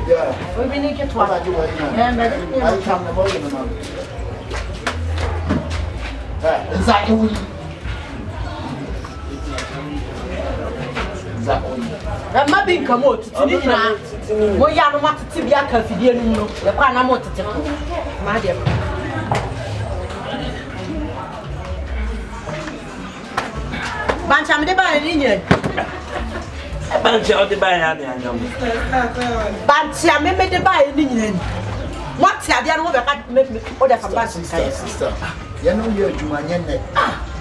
Yeah. We need to talk. I come the morning. Exactly. Ma bin kamo tini na mo ya no matete bia ka fidie no no ye kwa na mo tete ko ma de bancha me de ba ni nyen bancha o de ba ya ni anyam bancha me de ba ni nyen what ya de no be ka me o de fa bancha sister ya no ye adwuma nyen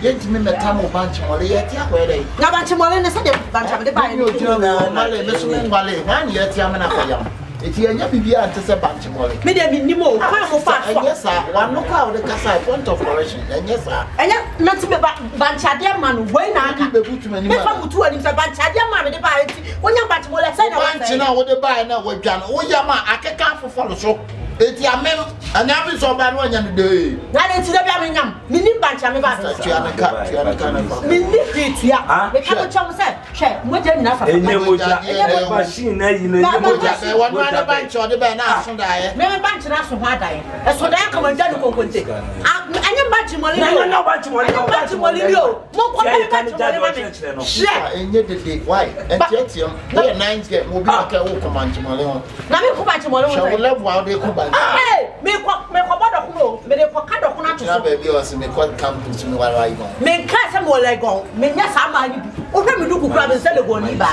yenti me metamo bancha mole ye ti akwere na bancha mole ne se de bancha me de ba ni nyen male me so ngwale han ye ti amana kwayam eti anya bibia ante se bancha mole me de mi nimo kwa mo fa so yes sir one no kwa de kasa point of correction yes sir enya na ti be bancha de ma no we na aka be butu mani ma me fa butu ani se bancha de ma me de ba enti onya bancha mole se na bancha na wo de ba na wo dwa no wo ya ma akeka foforo so eti amem anya bi so ba no anya no de na de ti de bia me nyam mi ni bancha me ba so tuanaka na mi ni de tua me ka ko chom se hwe mo je na fa enye moja machine na yi na moja be wonu ana bancha de ba na aso dae me bancha na so ho adae e so dae ka man da no konkonte anya bancha mo le na bancha mo le bancha mo le yo mo ko bancha mo le ma hwe enye de why entietiam we 9 get mo bi aka wo command mo le ho na me ko bancha mo le ho so level how they ko bancha me ko bodo kuno me de ko ka do kuno to na be bi o se me ko campus me wala igon me ka se mo le gon me nya sa ma ni bi o hwe me du kukura be se le gon ni ba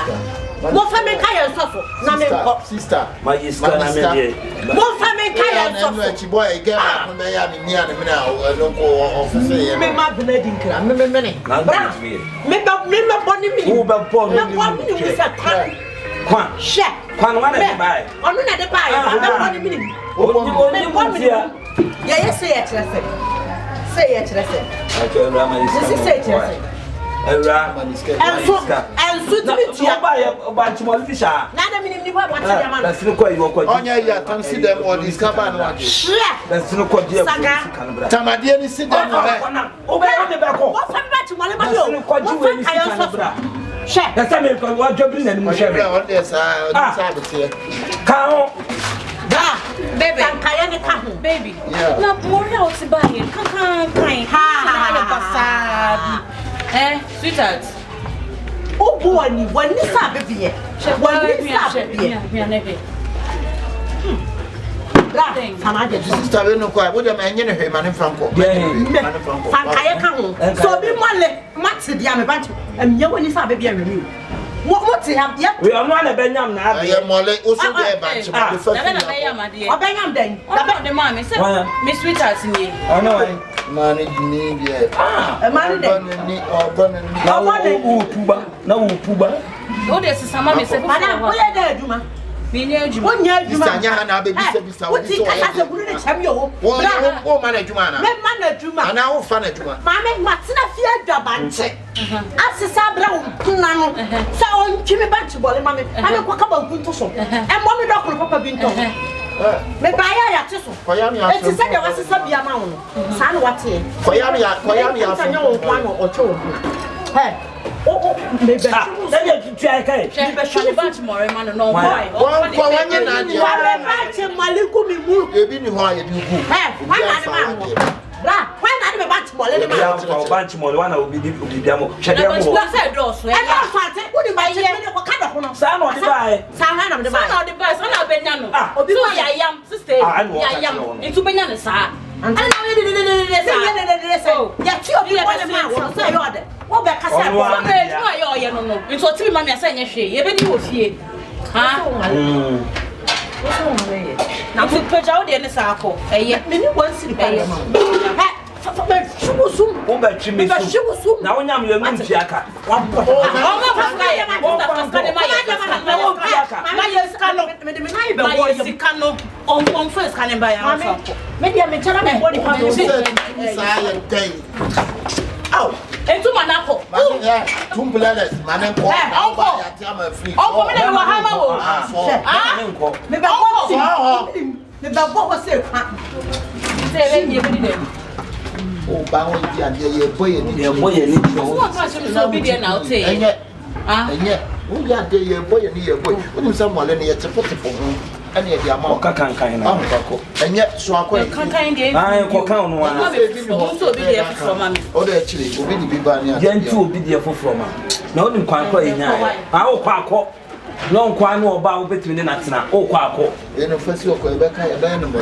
mo fa me ka ye sofo na me ko sister my is kana me de mo fa me ka ye sofo no chi boy e get ma ko me ya ni na me na no ko office ye me ma bna di nkra me ne me boni mi wo be bon ni mi sa kwa she kwa no na de bai onu na de bai ba me boni mi ni oni boni ya yes say it say okay rama is this say it era and so to be tia ba ya banchi mo fisha na da mi ni ba ba tia man that's no kwa you kwa onya ya tam see them all this cover no ade that's no kwa dia tamade ni see them all o be o de be ko what fa ba ti mo le ma yo no kwa jiwe ni kanabra she that's me kwa wa jobri na ni mo shebe on dey sa be tie ka ho da baby kaya ni ka ho baby yeah na mori out ti ba here kan ha basadi sweetheart o bo ani wani sa bebie wani sa bebie me anebe da sama je sister we no kwa wo dem enye ne hwe mane franco mane franco fan kaya ka ho so bi mole mate dia me bantu emye wani sa bebie remi mo ti ha ya we onu na benyam na ade ye mole o so be banchi mo fa na na ya made o benyam den da be de ma me say me sweetheart ni ono wai mane ni bia e mane den ni obon ni na wo tuba o de sisama me say madam o ye da aduma me ni adwuma o nya aduma sanya ha na be bisa o ti kasa se buru ni cham yo wo man adwuma na me man aduma ana wo fa na adwuma mama matina fi adwaba nche asesa bra wo na no sa on kimi banchi bole mama ame kwa kaba nkunto so e mo me dokoro papa bi nto me ba ya te so koya mi aso e ti se de wasesa bia ma wo sa na wate koya mi aso nya wo kwa no o che wo he o me be na ye tutua kai me be shani banchi more man no boy won kwa wanye na dia wa me banchi maliku mi mu ebi ni ho aye bi gu he wa na de ma bra wa na de me banchi bole le ma ya kwa banchi mo wana obi bia mo hwede mo na say do so e na fate wo di banchi me ko ka do ko no sa na odi bae sa ha na de ba na de ba so na benya no obi so ya yam sister ya yam itu benya no sa ana na we de sa ya ti obi bole ma wo so yo de wo be ka sa so na ejuma ya oye no no nti o ti ma me asa nya hwe ye be ni wo fie ha na fu peja o de ne sa akọ eye me ni won siri pa ye wo ba twimi so na wo nyam ye mu mfiaka wa bo o ma paska ye paska de ma ye na wo mfiaka ma ye ska no me de me na ye be wo ye sika no on first kan ba ya fa me dia me chara me body pa no sa ye dai au etu manako tumbleles manen ko onko ya ti ama free onko me de wa ha ma wo me be wo me be wo se kwa se le ye bi de o ba won di ade ye boye ni ye boye ni so what was so be there now say enye Who ya de ye boy and ye boy. When someone in here to put it for him. Any of the amount Can't kind of. and yet so I Can't kind I count one. also be there for mommy. Oh, actually, will be banning. Then two be there for from her. No, didn't quite quite now. I will quack. No, quite no about between the nuts now. Oh, quack. In the first walk, Rebecca, a band of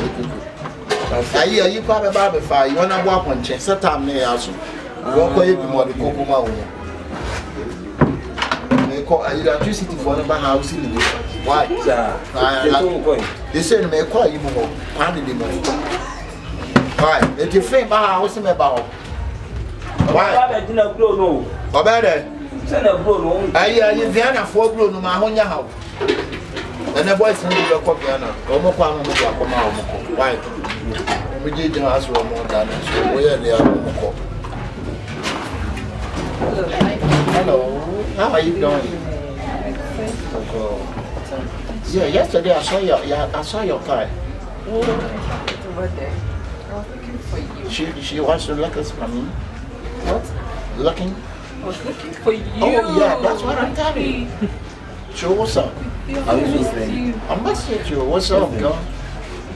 I hear you probably Barbie fire. You want to walk on chain, set time near us. Walk away more the cocoa. They call electricity for the house in the why? They say, may call you more. Handle the money. Why? If you think about house in about why? I didn't know. Or better, send a blow. I hear you, Vienna, 4 blow no matter your house. And the boys in the Copiana, Omoquan, why? We didn't ask for more than where they are. Hello, how are you doing? Yeah, yesterday I saw your car. Over there. I was looking for you. She wants to look us for me. What? Looking? I was looking for you. Oh yeah, that's what I'm telling you. So what's up? I messaged you. What's up, girl?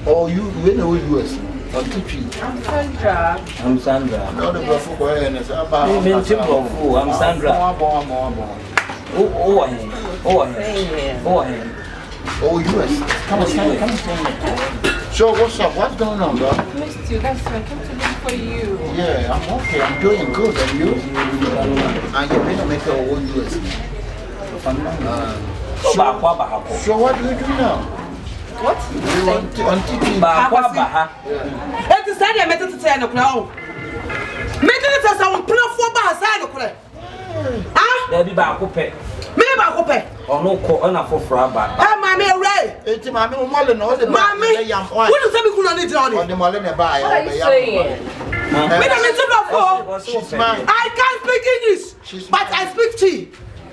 Oh, you know who you is? On TV. I'm Sandra. I'm Sandra. No, the buffer boy and it's about. I'm Sandra. Oh, US. Come on. So what's up? What's going on, bro? I missed you. That's why I came to look for you. Yeah, I'm okay. I'm doing good. And you? And you're going to make your own US. So what do you do now? What? You on TV? It is said I met it to say no crown. Making it as I will play for by side of it. Ah? There be back up. Me back up. Or no call on a for fraba. Ah, mammy, right. It's Mammy Mullen or the Mammy. What What does every good on on the Mullen buy? What are you saying? She's mine. I can't speak English, but I speak tea.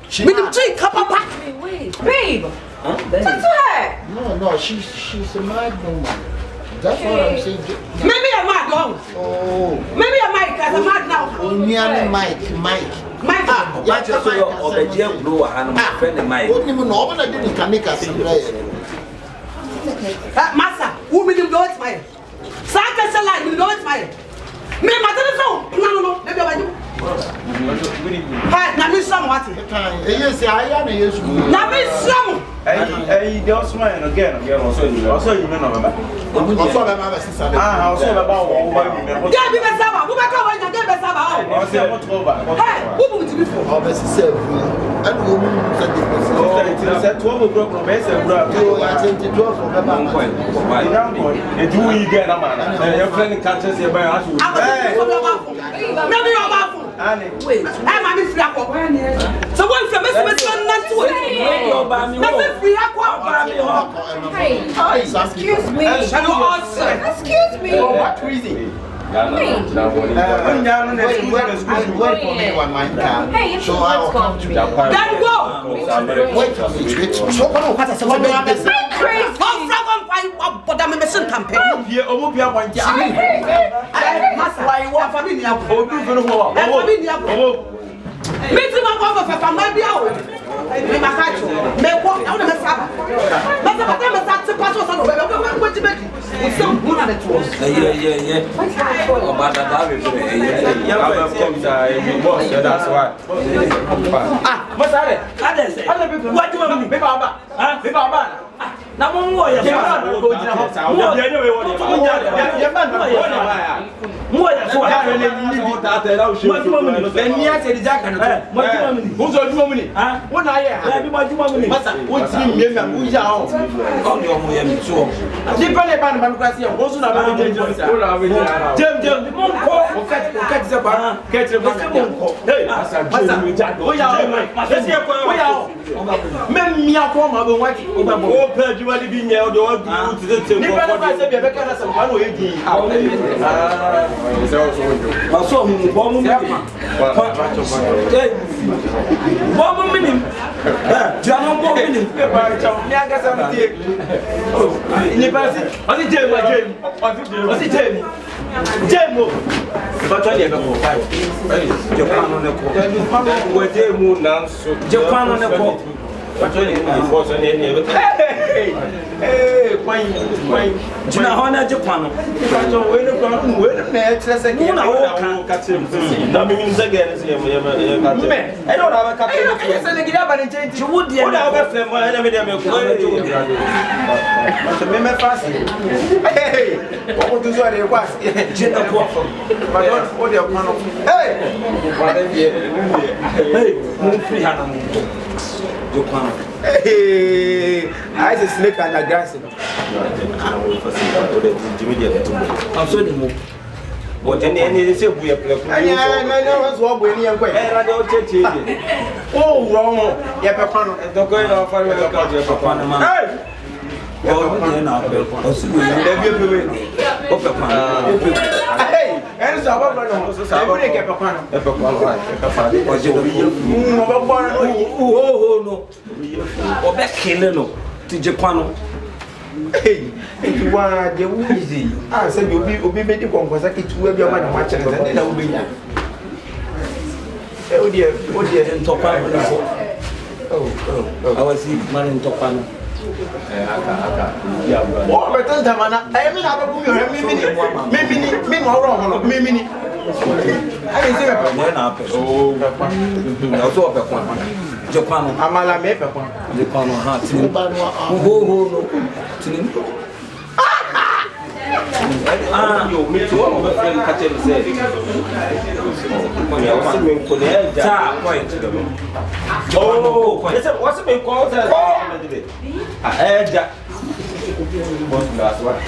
She's With tea, kapapa. Wait, babe. Talk to her. No, she's a mad woman. That's what I'm saying. Maybe I'm mad, oh. Oh. Maybe I'm mad because I'm mad now. Only Mike. Mike. Yeah, just so you're a gem blue and my friend of mine. Only no one can make us Master, who will you know it's mine? Santa Salah, you know it's mine. Me, my no, maybe I do. Hi, Nami Samwati. Yes, I am a yes. Nami Sam. Hey, girls, man, again, also you know. Also, I'm a sister. Ah, also about what? Get me the Saba. Who back over and get the Saba? I say what over. Hey, who would you be for? Oh, this is and woman said Oh, it's 12 o'clock from Mesa. I think it was for And do we get a man? Your friend catches your by us. Maybe you're baffled. Wait, I'm a free aqua. So one from Mr. Not to it. Never free aqua. Hey, excuse me. Excuse me. What reason? Hey, wait for me on my car. Hey, So I will come to that part. Then go. Wait for me. So what is crazy. Oh, Frank, but I'm a mission campaign. Master, why you want family? Meeting my brother for family. Me makacho. Me walk down the saba. But the time start to pass us on the way. What you make? We still one at the tours. Yeah. Oh, but That's why. Ah, what's that? What do you want me? Baba. Now, one more. Japan on the Jina hona je kwano. I just snake and a grass. I'm sorry mo. But any say we are playing. I know what's wrong with you. Oh, wrong. Yeah, Papa. Don't go off for your Papa. Hey! Oh, na pe. O si we o pe pan. Hey, and so what no so say we get Papa. Papa. O je do. No. O be kele no. Ti je kwano. Hey, if you want the easy. Ah, say you be made the conquest to where you want to match and then that will be. Oh dear, In topa no. Oh. I was see man in topa no. Oh, but don't tamana. I mean, I will be me no wrong, me. I say Na pe. Oh. Na so pe kwano. Je kwano. Amala me pe kwano. Je kwano ha tin. Ho no. Tin. Yo, me too. I'm a friend catch him say. Oh, what's it called? Jack. What's the last one?